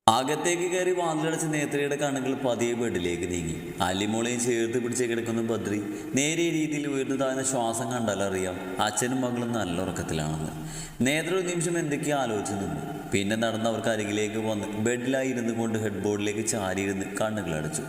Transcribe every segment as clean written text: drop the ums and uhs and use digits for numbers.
അകത്തേക്ക് കയറി വാതിലടച്ച് നേത്രയുടെ കണ്ണുകൾ പതിയെ ബെഡിലേക്ക് നീങ്ങി. അല്ലിമോളെയും ചേർത്ത് പിടിച്ച് കിടക്കുന്ന ബദ്രി നേരിയ രീതിയിൽ ഉയർന്നു താഴ്ന്ന ശ്വാസം കണ്ടാലറിയാം അച്ഛനും മകളും നല്ല ഉറക്കത്തിലാണെന്ന്. നേത്ര ഒരു നിമിഷം എന്തൊക്കെയോ ആലോചിച്ച് നിന്നു. പിന്നെ നടന്ന് അവർക്ക് അരികിലേക്ക് വന്ന് ബെഡിലായി ഇരുന്നു കൊണ്ട് ഹെഡ് ബോർഡിലേക്ക് ചാരിയിരുന്ന് കണ്ണുകളടച്ചു.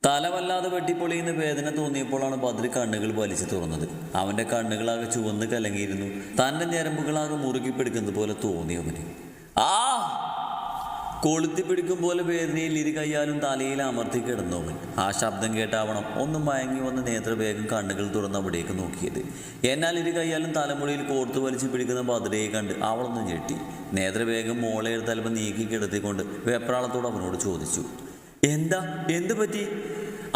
തല വല്ലാതെ വെട്ടിപ്പൊളിയുന്ന വേദന തോന്നിയപ്പോഴാണ് ബദ്രി കണ്ണുകൾ വലിച്ചു തുറന്നത്. അവൻ്റെ കണ്ണുകളാകെ ചുവന്ന് കലങ്ങിയിരുന്നു. തൻ്റെ ഞരമ്പുകളാകെ മുറുക്കി പിടിക്കുന്നത് പോലെ തോന്നി അവന്. ആ കൊളുത്തി പിടിക്കും പോലെ വേദനയിൽ ഇരു കയ്യാലും തലയിൽ അമർത്തി കിടന്നവൻ. ആ ശബ്ദം കേട്ടാവണം ഒന്ന് മയങ്ങി വന്ന് നേത്ര വേഗം കണ്ണുകൾ തുറന്ന് അവിടേക്ക് നോക്കിയത്. എന്നാൽ ഇരു കയ്യാലും തലമുടിയിൽ കോർത്തു വലിച്ചു പിടിക്കുന്ന ബദ്രയെ കണ്ട് അവളൊന്ന് ഞെട്ടി. നേത്ര വേഗം മോളെ എടുത്ത് അല്പം നീക്കി കിടത്തിക്കൊണ്ട് വെപ്രാളത്തോട് അവനോട് ചോദിച്ചു, എന്ത് പറ്റി?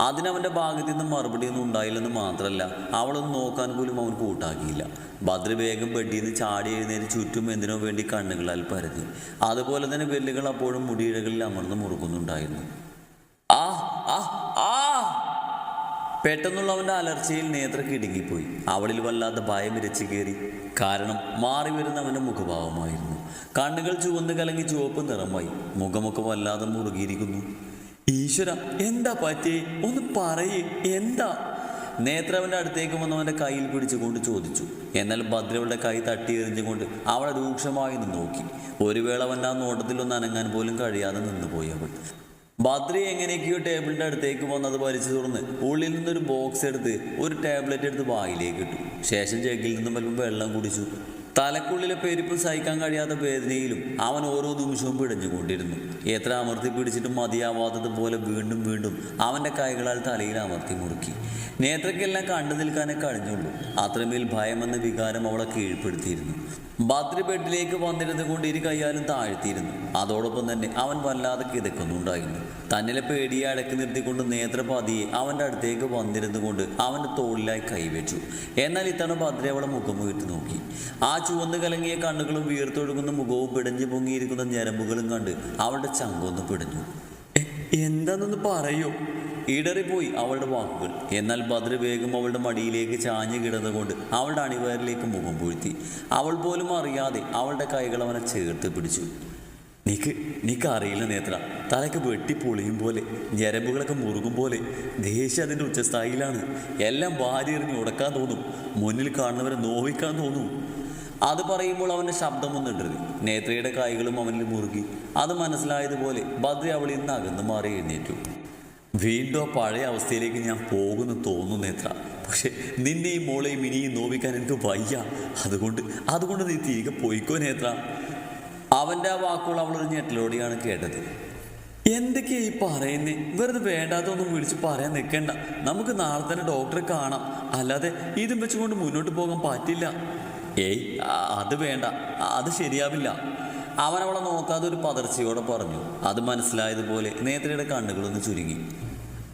അതിനവൻ്റെ ഭാഗത്തു നിന്നും മറുപടിയൊന്നും ഉണ്ടായില്ലെന്ന് മാത്രമല്ല, അവളൊന്നും നോക്കാൻ പോലും അവൻ കൂട്ടാക്കിയില്ല. ബദ്രി വേഗം ബെഡിൽ നിന്ന് ചാടി എഴുന്നേറ്റ് ചുറ്റും എന്തിനോ വേണ്ടി കണ്ണുകളാൽ പരതി. അതുപോലെ തന്നെ വെല്ലുകൾ അപ്പോഴും മുടിയിഴകളിൽ അമർന്ന് മുറുക്കുന്നുണ്ടായിരുന്നു. ആ ആ ആ പെട്ടെന്നുള്ള അവൻ്റെ അലർച്ചയിൽ നേത്ര കിടുങ്ങിപ്പോയി. അവളിൽ വല്ലാത്ത ഭയം ഇരച്ചു കയറി. കാരണം മാറി വരുന്ന അവൻ്റെ മുഖഭാവമായിരുന്നു. കണ്ണുകൾ ചുവന്ന് കലങ്ങി ചുവപ്പ് നിറമായി. മുഖമൊക്കെ വല്ലാതെ മുറുകിയിരിക്കുന്നു. ഈശ്വര, എന്താ പറ്റിയേ? ഒന്ന് പറയേ, എന്താ? നേത്ര അവൻ്റെ അടുത്തേക്ക് വന്നവൻ്റെ കയ്യിൽ പിടിച്ചുകൊണ്ട് ചോദിച്ചു. എന്നാൽ ഭദ്രവളുടെ കൈ തട്ടി എറിഞ്ഞുകൊണ്ട് അവളെ രൂക്ഷമായി നിന്ന് നോക്കി. ഒരു വേള അവൻ്റെ ആ നോട്ടത്തിലൊന്ന് അനങ്ങാൻ പോലും കഴിയാതെ നിന്നുപോയി അവൾ. ഭദ്ര എങ്ങനെയൊക്കെയോ ടേബിളിൻ്റെ അടുത്തേക്ക് വന്നത് വലിച്ചു തുറന്ന് ഉള്ളിൽ നിന്നൊരു ബോക്സ് എടുത്ത് ഒരു ടാബ്ലറ്റ് എടുത്ത് വായിലേക്ക് ഇട്ടു. ശേഷം ജഗ്ഗിൽ നിന്നും അല്പം വെള്ളം കുടിച്ചു. തലക്കുള്ളിലെ പെരുപ്പ് സഹിക്കാൻ കഴിയാത്ത വേദനയിലും അവൻ ഓരോ നിമിഷവും പിടഞ്ഞുകൊണ്ടിരുന്നു. എത്ര അമർത്തി പിടിച്ചിട്ടും മതിയാവാത്തത് പോലെ വീണ്ടും വീണ്ടും അവൻ്റെ കൈകളാൽ തലയിൽ അമർത്തി മുറുക്കി. നേത്രയ്ക്കെല്ലാം കണ്ടു നിൽക്കാനേ കഴിഞ്ഞുള്ളൂ. അത്രമേൽ ഭയമെന്ന വികാരം അവളെ കീഴ്പ്പെടുത്തിയിരുന്നു. ബദ്രി ബെഡിലേക്ക് വന്നിരുന്നു കൊണ്ട് ഇരു കയ്യാലും താഴ്ത്തിയിരുന്നു. അതോടൊപ്പം തന്നെ അവൻ വല്ലാതെ കിതക്കുന്നുണ്ടായിരുന്നു. തന്നിലെ പേടിയെ അടക്കി നിർത്തിക്കൊണ്ട് നേത്ര പതിയെ അവൻ്റെ അടുത്തേക്ക് വന്നിരുന്നു കൊണ്ട് അവൻ്റെ തോളിലായി കൈവച്ചു. എന്നാൽ ഇത്തവണ ബദ്രി അവളെ മുഖം വീഴ്ത്തി നോക്കി. ആ ചുവന്ന് കലങ്ങിയ കണ്ണുകളും വീർത്തൊഴുകുന്ന മുഖവും പിടഞ്ഞു പൊങ്ങിയിരിക്കുന്ന ഞരമ്പുകളും കണ്ട് അവളുടെ ചങ്കൊന്ന് പിടഞ്ഞു. എന്താണെന്ന് പറയോ? ഇടറിപ്പോയി അവളുടെ വാക്കുകൾ. എന്നാൽ ബദ്രി വേഗം അവളുടെ മടിയിലേക്ക് ചാഞ്ഞു കിടന്നുകൊണ്ട് അവളുടെ അണിവയറിലേക്ക് മുഖം പൂഴ്ത്തി. അവൾ പോലും അറിയാതെ അവളുടെ കൈകൾ അവനെ ചേർത്ത് പിടിച്ചു. നീക്ക് അറിയില്ല നേത്ര, തലയ്ക്ക് വെട്ടിപ്പൊളിയും പോലെ, ഞരമ്പുകളൊക്കെ മുറുകും പോലെ. ദേഷ്യം അതിൻ്റെ ഉച്ചസ്ഥായിലാണ്. എല്ലാം വാരി എറിഞ്ഞ് ഉടക്കാൻ തോന്നും. മുന്നിൽ കാണുന്നവരെ നോവിക്കാൻ തോന്നും. അത് പറയുമ്പോൾ അവൻ്റെ ശബ്ദമൊന്നിടറി. നേത്രയുടെ കൈകളും അവനിൽ മുറുകി. അത് മനസ്സിലായതുപോലെ ബദ്രി അവളിൽ നിന്ന് അകന്നു മാറി എഴുന്നേറ്റു. വീണ്ടും പഴയ അവസ്ഥയിലേക്ക് ഞാൻ പോകുന്നു തോന്നുന്നു നേത്ര. പക്ഷെ നിന്നെ ഈ മോളെയും ഇനിയും നോവിക്കാൻ എനിക്ക് വയ്യ. അതുകൊണ്ട് നീ തിരികെ പോയിക്കോ നേത്ര. അവൻ്റെ ആ വാക്കുകൾ അവളൊരു ഞെട്ടലോടെയാണ് കേട്ടത്. എന്തൊക്കെയാ ഈ പറയുന്നേ? വെറുതെ വേണ്ടാത്തൊന്നും വിളിച്ച് പറയാൻ നിൽക്കണ്ട. നമുക്ക് നാളെ തന്നെ ഡോക്ടറെ കാണാം. അല്ലാതെ ഇതും വെച്ചുകൊണ്ട് മുന്നോട്ട് പോകാൻ പറ്റില്ല. ഏയ്, അത് വേണ്ട, അത് ശരിയാവില്ല. അവൻ അവളെ നോക്കാതെ ഒരു പതർച്ചയോടെ പറഞ്ഞു. അത് മനസ്സിലായതുപോലെ നേത്രയുടെ കണ്ണുകളൊന്ന് ചുരുങ്ങി.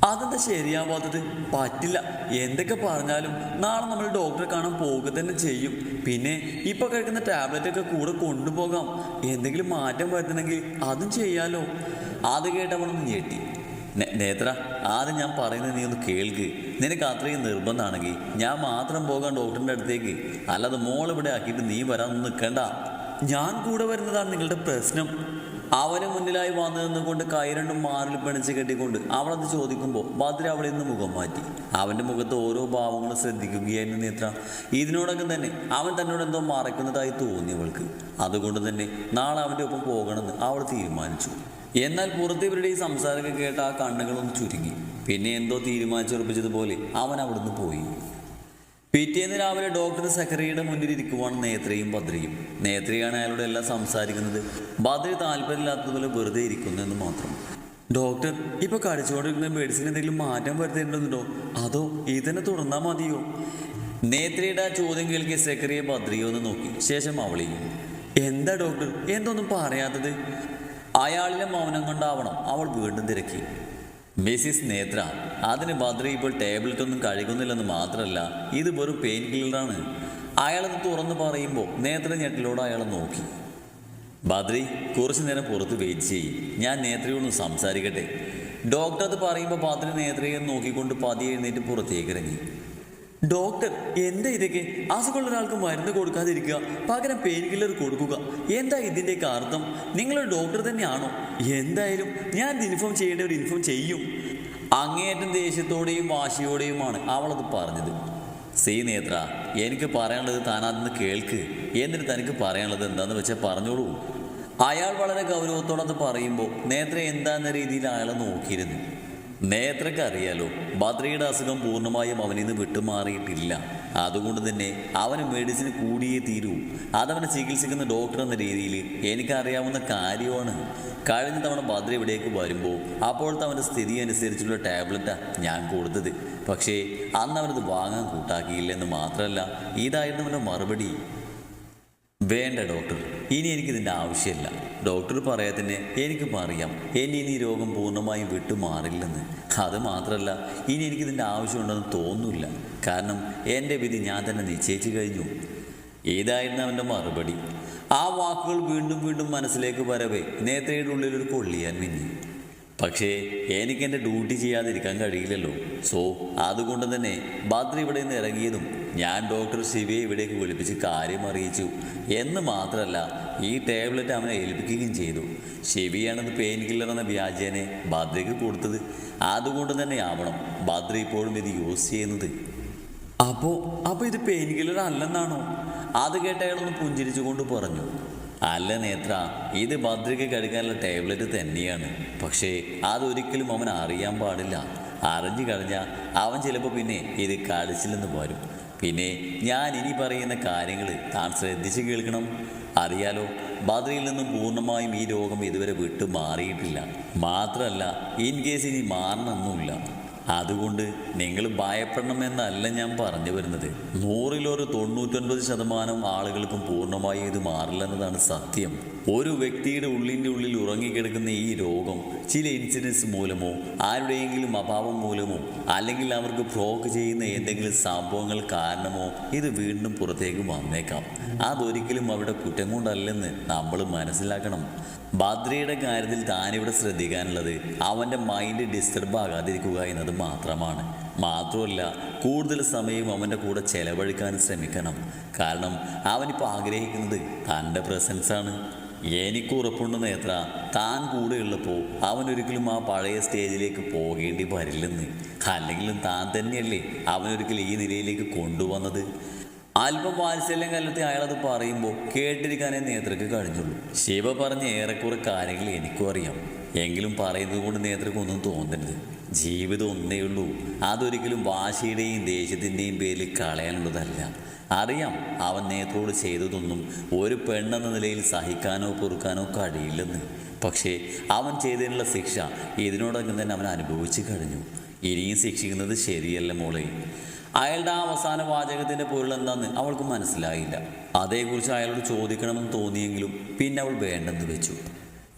അതെന്താ ശരിയാവാത്തത്? പറ്റില്ല. എന്തൊക്കെ പറഞ്ഞാലും നാളെ നമ്മൾ ഡോക്ടറെ കാണാൻ പോകുക തന്നെ ചെയ്യും. പിന്നെ ഇപ്പൊ കഴിക്കുന്ന ടാബ്ലറ്റൊക്കെ കൂടെ കൊണ്ടുപോകാം. എന്തെങ്കിലും മാറ്റം വരുത്തണമെങ്കിൽ അതും ചെയ്യാലോ. അത് കേട്ടവളൊന്ന് ഞെട്ടി. നേത്ര, ആദ്യം ഞാൻ പറയുന്നത് നീ ഒന്ന് കേൾക്ക്. നിനക്ക് അത്രയും നിർബന്ധമാണെങ്കിൽ ഞാൻ മാത്രം പോകാൻ ഡോക്ടറിൻ്റെ അടുത്തേക്ക്. അല്ലാതെ മോളിവിടെ ആക്കിയിട്ട് നീ വരാൻ നിൽക്കണ്ട. ഞാൻ കൂടെ വരുന്നതാണ് നിങ്ങളുടെ പ്രശ്നം. അവന് മുന്നിലായി വന്നു നിന്നുകൊണ്ട് കൈ രണ്ടും മാറിൽ പിണിച്ച് കെട്ടിക്കൊണ്ട് അവളത് ചോദിക്കുമ്പോൾ ഭദ്ര അവളിൽ നിന്ന് മുഖം മാറ്റി. അവൻ്റെ മുഖത്ത് ഓരോ ഭാവങ്ങളും ശ്രദ്ധിക്കുകയായിരുന്നു നേത്ര. ഇതിനോടൊക്കെ തന്നെ അവൻ തന്നോട് എന്തോ മറക്കുന്നതായി തോന്നിയവൾക്ക്. അതുകൊണ്ട് തന്നെ നാളെ അവൻ്റെ ഒപ്പം പോകണമെന്ന് അവൾ തീരുമാനിച്ചു. എന്നാൽ പുറത്ത് ഇവരുടെ ഈ സംസാരമൊക്കെ കേട്ട് ആ കണ്ണുകളൊന്ന് ചുരുങ്ങി. പിന്നെ എന്തോ തീരുമാനിച്ചുറപ്പിച്ചതുപോലെ അവൻ അവിടുന്ന് പോയി. പിറ്റേന്ന് രാവിലെ ഡോക്ടർ സക്കറിയുടെ മുന്നിൽ ഇരിക്കുവാണ് നേത്രയും ബദ്രിയും. നേത്രയാണ് അയാളോട് എല്ലാം സംസാരിക്കുന്നത്. ബദ്രി താല്പര്യമില്ലാത്തതുപോലെ വെറുതെ ഇരിക്കുന്നു എന്ന് മാത്രം. ഡോക്ടർ, ഇപ്പോൾ കഴിച്ചുകൊണ്ടിരിക്കുന്ന മെഡിസിൻ എന്തെങ്കിലും മാറ്റം വരുത്തേണ്ടതുണ്ടോ? അതോ ഇതന്നെ തുടർന്നാൽ മതിയോ? നേത്രയുടെ ആ ചോദ്യം കേൾക്കിയ സക്കറിയെ ബദ്രിയോ എന്ന് നോക്കി. ശേഷം അവളെയും. എന്താ ഡോക്ടർ, എന്തൊന്നും പറയാത്തത്? അയാളിലെ മൗനം കൊണ്ടാവണം അവൾ വീണ്ടും തിരക്കി. മിസ്സിസ് നേത്ര, അതിന് ബദ്രി ഇപ്പോൾ ടാബ്ലറ്റ് ഒന്നും കഴിക്കുന്നില്ലെന്ന് മാത്രമല്ല, ഇത് വെറും പെയിൻ കില്ലറാണ്. അയാളത് തുറന്നു പറയുമ്പോൾ നേത്ര ഞെട്ടിലോട് അയാളെ നോക്കി. ബദ്രി, കുറച്ചു നേരം പുറത്ത് വെയിറ്റ് ചെയ്യും. ഞാൻ നേത്രയോടൊന്ന് സംസാരിക്കട്ടെ. ഡോക്ടർ അത് പറയുമ്പോൾ ബദ്രി നേത്രയെ നോക്കിക്കൊണ്ട് പതിയെ എഴുന്നേറ്റ് പുറത്തേക്ക് ഇറങ്ങി. ഡോക്ടർ, എന്താ ഇതൊക്കെ? അസുഖമുള്ള ഒരാൾക്ക് മരുന്ന് കൊടുക്കാതിരിക്കുക, പകരം പെയിൻ കില്ലർ കൊടുക്കുക, എന്താ ഇതിൻ്റെയൊക്കെ അർത്ഥം? നിങ്ങളൊരു ഡോക്ടർ തന്നെയാണോ? എന്തായാലും ഞാൻ ഇൻഫോം ചെയ്യേണ്ട ഒരു ഇൻഫോം ചെയ്യും. അങ്ങേയറ്റം ദേഷ്യത്തോടെയും വാശിയോടെയുമാണ് അവളത് പറഞ്ഞത്. നേത്ര, എനിക്ക് പറയാനുള്ളത് താൻ അതൊന്ന് കേൾക്ക്. എന്നിട്ട് തനിക്ക് പറയാനുള്ളത് എന്താണെന്ന് വെച്ചാൽ പറഞ്ഞോളൂ. അയാൾ വളരെ ഗൗരവത്തോടെ അത് പറയുമ്പോൾ നേത്ര എന്താണെന്ന രീതിയിൽ അയാളെ നോക്കിയിരുന്നു. നേത്രക്ക് അറിയാലോ, ബദ്രിയുടെ അസുഖം പൂർണ്ണമായും അവനിൽ നിന്ന് വിട്ടുമാറിയിട്ടില്ല. അതുകൊണ്ട് തന്നെ അവന് മെഡിസിൻ കൂടിയേ തീരൂ. അതവനെ ചികിത്സിക്കുന്ന ഡോക്ടർ എന്ന രീതിയിൽ എനിക്കറിയാവുന്ന കാര്യമാണ്. കഴിഞ്ഞ തവണ ബദ്രി ഇവിടേക്ക് വരുമ്പോൾ അപ്പോഴത്തെ അവൻ്റെ സ്ഥിതി അനുസരിച്ചുള്ള ടാബ്ലറ്റാണ് ഞാൻ കൊടുത്തത്. പക്ഷേ അന്ന് അവനത് വാങ്ങാൻ കൂട്ടാക്കിയില്ലെന്ന് മാത്രമല്ല, ഇതായിരുന്നു അവൻ്റെ മറുപടി. വേണ്ട ഡോക്ടർ, ഇനി എനിക്കിതിൻ്റെ ആവശ്യമില്ല. ഡോക്ടർ പറയാൻ തന്നെ എനിക്കിപ്പോൾ അറിയാം എന്നെ ഇനി ഈ രോഗം പൂർണ്ണമായും വിട്ടുമാറില്ലെന്ന്. അത് മാത്രമല്ല, ഇനി എനിക്കിതിൻ്റെ ആവശ്യമുണ്ടെന്ന് തോന്നുന്നില്ല. കാരണം എൻ്റെ വിധി ഞാൻ തന്നെ നിശ്ചയിച്ചു കഴിഞ്ഞു. ഇതായിരുന്നു അവൻ്റെ മറുപടി. ആ വാക്കുകൾ വീണ്ടും വീണ്ടും മനസ്സിലേക്ക് വരവേ നേത്രയുടെ ഉള്ളിലൊരു കൊള്ളിയാൻ മിന്നി. പക്ഷേ എനിക്കെൻ്റെ ഡ്യൂട്ടി ചെയ്യാതിരിക്കാൻ കഴിയില്ലല്ലോ. അതുകൊണ്ട് തന്നെ ബദ്രി ഇവിടെ നിന്ന് ഇറങ്ങിയതും ഞാൻ ഡോക്ടർ ശിവയെ ഇവിടേക്ക് വിളിപ്പിച്ച് കാര്യം അറിയിച്ചു എന്ന് മാത്രമല്ല, ഈ ടാബ്ലറ്റ് അവനെ ഏൽപ്പിക്കുകയും ചെയ്തു. ശിവയാണെന്ന് പെയിൻ കില്ലർ എന്ന വ്യാജേനെ ബദ്രിക്ക് കൊടുത്തത്. അതുകൊണ്ട് തന്നെ ആവണം ബദ്രി ഇപ്പോഴും ഇത് യൂസ് ചെയ്യുന്നത്. അപ്പോൾ ഇത് പെയിൻ കില്ലർ അല്ലെന്നാണോ? അത് കേട്ട അയാളൊന്ന് പുഞ്ചിരിച്ചുകൊണ്ട് പറഞ്ഞു. അല്ല നേത്ര, ഇത് ബദ്രിക്ക് കഴിക്കാനുള്ള ടാബ്ലറ്റ് തന്നെയാണ്. പക്ഷേ അതൊരിക്കലും അവൻ അറിയാൻ പാടില്ല. അറിഞ്ഞു കഴിഞ്ഞാൽ അവൻ ചിലപ്പോൾ പിന്നെ ഇത് കളിച്ചില്ലെന്ന് വരും. പിന്നെ ഞാൻ ഇനി പറയുന്ന കാര്യങ്ങൾ താൻ ശ്രദ്ധിച്ച് കേൾക്കണം. അറിയാലോ, ബദ്രിയിൽ നിന്നും പൂർണ്ണമായും ഈ രോഗം ഇതുവരെ വിട്ടു മാറിയിട്ടില്ല. മാത്രമല്ല, ഇൻ കേസ് ഇനി മാറണമെന്നുമില്ല. അതുകൊണ്ട് നിങ്ങൾ ഭയപ്പെടണമെന്നല്ല ഞാൻ പറഞ്ഞു വരുന്നത്. 100-ൽ 99% ആളുകൾക്കും പൂർണ്ണമായി ഇത് മാറില്ലെന്നതാണ് സത്യം. ഒരു വ്യക്തിയുടെ ഉള്ളിൽ ഉറങ്ങിക്കിടക്കുന്ന ഈ രോഗം ചില ഇൻസിഡൻസ് മൂലമോ ആരുടെയെങ്കിലും അഭാവം മൂലമോ അല്ലെങ്കിൽ അവർക്ക് പ്രോക്ക് ചെയ്യുന്ന എന്തെങ്കിലും സംഭവങ്ങൾ കാരണമോ ഇത് വീണ്ടും പുറത്തേക്ക് വന്നേക്കാം. അതൊരിക്കലും അവരുടെ കുറ്റം കൊണ്ടല്ലെന്ന് നമ്മൾ മനസ്സിലാക്കണം. ബദ്രിയുടെ കാര്യത്തിൽ താനിവിടെ ശ്രദ്ധിക്കാനുള്ളത് അവൻ്റെ മൈൻഡ് ഡിസ്റ്റർബ് ആകാതിരിക്കുക എന്നത് മാത്രമാണ്. മാത്രമല്ല, കൂടുതൽ സമയം അവൻ്റെ കൂടെ ചെലവഴിക്കാൻ ശ്രമിക്കണം. കാരണം അവനിപ്പോൾ ആഗ്രഹിക്കുന്നത് തൻ്റെ പ്രസൻസാണ്. എനിക്ക് ഉറപ്പുണ്ട് നേത്ര, താൻ കൂടെ ഉള്ളപ്പോൾ അവനൊരിക്കലും ആ പഴയ സ്റ്റേജിലേക്ക് പോകേണ്ടി വരില്ലെന്ന്. അല്ലെങ്കിലും താൻ തന്നെയല്ലേ അവനൊരിക്കലും ഈ നിലയിലേക്ക് കൊണ്ടുവന്നത്. അല്പം വാത്സല്യം കലർത്തി അയാളത് പറയുമ്പോൾ കേട്ടിരിക്കാനേ നേത്രക്ക് കഴിഞ്ഞുള്ളൂ. ശിവ പറഞ്ഞ ഏറെക്കുറെ കാര്യങ്ങൾ എനിക്കും അറിയാം. എങ്കിലും പറയുന്നത് കൊണ്ട് നേത്രക്കൊന്നും തോന്നരുത്. ജീവിതം ഒന്നേ ഉള്ളൂ. അതൊരിക്കലും വാശിയുടെയും ദേഷ്യത്തിൻ്റെയും പേരിൽ കളയാനുള്ളതല്ല. അറിയാം അവൻ നേത്രയോട് ചെയ്തതൊന്നും ഒരു പെണ്ണെന്ന നിലയിൽ സഹിക്കാനോ പൊറുക്കാനോ കഴിയില്ലെന്ന്. പക്ഷേ അവൻ ചെയ്തതിനുള്ള ശിക്ഷ ഇതിനോടകം തന്നെ അവൻ അനുഭവിച്ചു കഴിഞ്ഞു. ഇനിയും ശിക്ഷിക്കുന്നത് ശരിയല്ല മോളെ. അയാളുടെ ആ അവസാന വാചകത്തിൻ്റെ പൊരുൾ എന്താണെന്ന് അവൾക്ക് മനസ്സിലായില്ല. അതേക്കുറിച്ച് അയാളോട് ചോദിക്കണമെന്ന് തോന്നിയെങ്കിലും പിന്നെ അവൾ വേണ്ടെന്ന് വെച്ചു.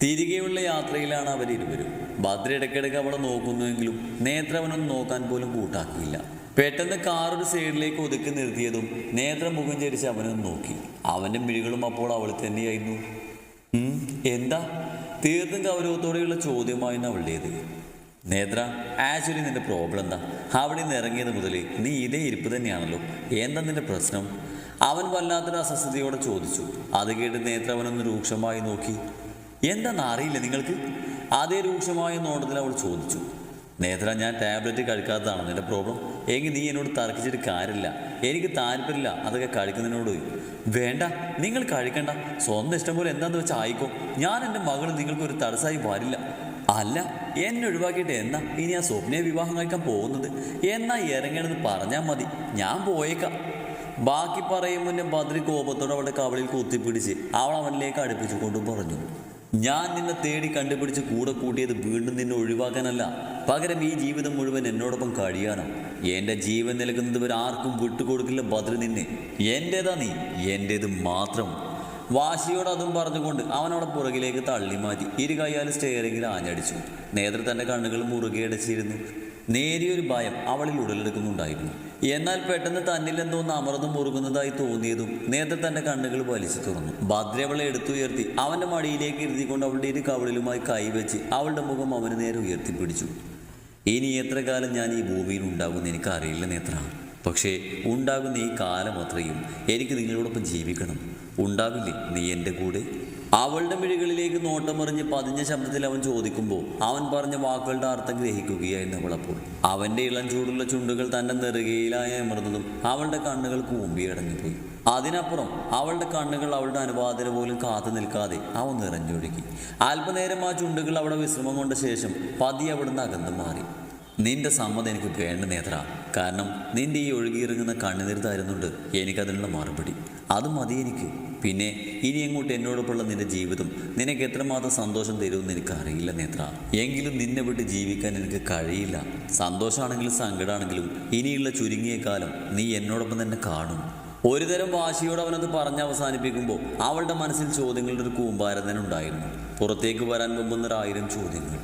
തിരികെയുള്ള യാത്രയിലാണ് അവരിരുവരും. ബദ്രി ഇടയ്ക്കിടയ്ക്ക് അവളെ നോക്കുന്നുവെങ്കിലും നേത്ര അവനൊന്നും നോക്കാൻ പോലും കൂട്ടാക്കിയില്ല. പെട്ടെന്ന് കാറൊരു സൈഡിലേക്ക് ഒതുക്കി നിർത്തിയതും നേത്ര മുഖം ചരിച്ച് അവനൊന്ന് നോക്കി. അവൻ്റെ മിഴികളും അപ്പോൾ അവൾ തന്നെയായിരുന്നു. എന്താ? തീർത്തും ഗൗരവത്തോടെയുള്ള ചോദ്യമായിരുന്നു അവളുടേത്. നേത്ര, ആക്ച്വലി നിന്റെ പ്രോബ്ലം എന്താ? അവിടെ നിന്ന് ഇറങ്ങിയത് മുതൽ നീ ഇതേ ഇരിപ്പ് തന്നെയാണല്ലോ. എന്താ നിന്റെ പ്രശ്നം? അവൻ വല്ലാത്തൊരു അസ്വസ്ഥതയോടെ ചോദിച്ചു. അത് കേട്ട് നേത്ര അവനൊന്ന് രൂക്ഷമായി നോക്കി. എന്താണെന്ന് അറിയില്ല നിങ്ങൾക്ക്? അതേ രൂക്ഷമായ നോട്ടത്തിൽ അവൾ ചോദിച്ചു. നേത്ര, ഞാൻ ടാബ്ലറ്റ് കഴിക്കാത്തതാണോ നിന്റെ പ്രോബ്ലം? എങ്കിൽ നീ എന്നോട് തർക്കിച്ചിട്ട് കാര്യമില്ല. എനിക്ക് താല്പര്യമില്ല അതൊക്കെ കഴിക്കുന്നതിനോട്. വേണ്ട, നിങ്ങൾ കഴിക്കണ്ട. സ്വന്തം ഇഷ്ടം പോലെ എന്താണെന്ന് വെച്ചാൽ ആയിക്കോ. ഞാൻ എൻ്റെ മകൾ നിങ്ങൾക്കൊരു തടസ്സമായി വരില്ല. അല്ല, എന്നെ ഒഴിവാക്കിയിട്ട് എന്നാ ഇനി ആ സ്വപ്നയെ വിവാഹം കഴിക്കാൻ പോകുന്നത്? എന്നാ ഇറങ്ങണമെന്ന് പറഞ്ഞാൽ മതി, ഞാൻ പോയേക്കാം. ബാക്കി പറയും മുന്നേ ബദ്രി കോപത്തോടെ അവളുടെ കവളിൽ കുത്തിപ്പിടിച്ച് അവൾ അവനിലേക്ക് അടുപ്പിച്ചു കൊണ്ടും പറഞ്ഞു. ഞാൻ നിന്നെ തേടി കണ്ടുപിടിച്ച് കൂടെ കൂട്ടിയത് വീണ്ടും നിന്നെ ഒഴിവാക്കാനല്ല, പകരം ഈ ജീവിതം മുഴുവൻ എന്നോടൊപ്പം കഴിയാനോ. എൻ്റെ ജീവൻ നിലക്കുന്നത് വരെ ആർക്കും വിട്ടുകൊടുക്കില്ല ബദ്രി നിന്നെ. എൻ്റേതാ നീ, എൻ്റേത് മാത്രം. വാശിയോട് അതും പറഞ്ഞുകൊണ്ട് അവനവിടെ പുറകിലേക്ക് തള്ളി മാറ്റി ഇരു കൈയാലും സ്റ്റെയറിങ്ങിൽ ആഞ്ഞടിച്ചു. നേതൃ തൻ്റെ കണ്ണുകൾ മുറുകെ അടച്ചിരുന്നു. നേരിയൊരു ഭയം അവളിൽ ഉടലെടുക്കുന്നുണ്ടായിരുന്നു. എന്നാൽ പെട്ടെന്ന് തന്നിലെന്തോന്ന് അമർന്നു മുറുകുന്നതായി തോന്നിയതും നേതൃ തൻ്റെ കണ്ണുകൾ വലിച്ചു തുറന്നു. ബദ്രി അവളെ എടുത്തുയർത്തി അവൻ്റെ മടിയിലേക്ക് ഇരുത്തിക്കൊണ്ട് അവളുടെ ഇരു കവിളിലുമായി കൈവച്ച് അവളുടെ മുഖം അവന് നേരെ ഉയർത്തിപ്പിടിച്ചു. ഇനി എത്ര കാലം ഞാൻ ഈ ഭൂമിയിൽ ഉണ്ടാകുമെന്ന് എനിക്കറിയില്ല നേത്ര. പക്ഷേ ഉണ്ടാകുന്ന ഈ കാലം അത്രയും എനിക്ക് നിങ്ങളോടൊപ്പം ജീവിക്കണം. ഉണ്ടാവില്ലേ നീ എൻ്റെ കൂടെ? അവളുടെ മിഴികളിലേക്ക് നോട്ടമെറിഞ്ഞ് പതിഞ്ഞ ശബ്ദത്തിൽ അവൻ ചോദിക്കുമ്പോൾ അവൻ പറഞ്ഞ വാക്കുകളുടെ അർത്ഥം ഗ്രഹിക്കുകയായിരുന്നു അവളപ്പോൾ. അവൻ്റെ ഇളം ചൂടുള്ള ചുണ്ടുകൾ തൻ്റെ നെറുകയിലായി അമർന്നതും അവളുടെ കണ്ണുകൾ കൂമ്പിയടങ്ങിപ്പോയി. അതിനപ്പുറം അവളുടെ കണ്ണുകൾ അവളുടെ അനുവാദന പോലും കാത്തു നിൽക്കാതെ അവൻ നിറഞ്ഞൊഴുകി. അല്പനേരം ആ ചുണ്ടുകൾ അവിടെ വിശ്രമം കൊണ്ട ശേഷം പതിയെ അവിടുന്ന് അകന്നു മാറി. നിന്റെ സമ്മതം എനിക്ക് വേണ്ട നേത്ര. കാരണം നിന്റെ ഈ ഒഴുകിയിറങ്ങുന്ന കണ്ണുനീർ തരുന്നുണ്ട് എനിക്കതിനുള്ള മറുപടി. അത് മതി എനിക്ക്. പിന്നെ ഇനി എങ്ങോട്ട് എന്നോടൊപ്പമുള്ള നിന്റെ ജീവിതം നിനക്ക് എത്രമാത്രം സന്തോഷം തരുമെന്ന് എനിക്കറിയില്ല നേത്ര. എങ്കിലും നിന്നെ വിട്ട് ജീവിക്കാൻ എനിക്ക് കഴിയില്ല. സന്തോഷമാണെങ്കിലും സങ്കടമാണെങ്കിലും ഇനിയുള്ള ചുരുങ്ങിയ കാലം നീ എന്നോടൊപ്പം തന്നെ കാണും. ഒരുതരം വാശിയോട് അവനത് പറഞ്ഞ് അവസാനിപ്പിക്കുമ്പോൾ അവളുടെ മനസ്സിൽ ചോദ്യങ്ങളുടെ ഒരു കൂമ്പാരം തന്നെ ഉണ്ടായിരുന്നു. പുറത്തേക്ക് വരാൻ മുമ്പുന്നൊരായിരം ചോദ്യങ്ങൾ.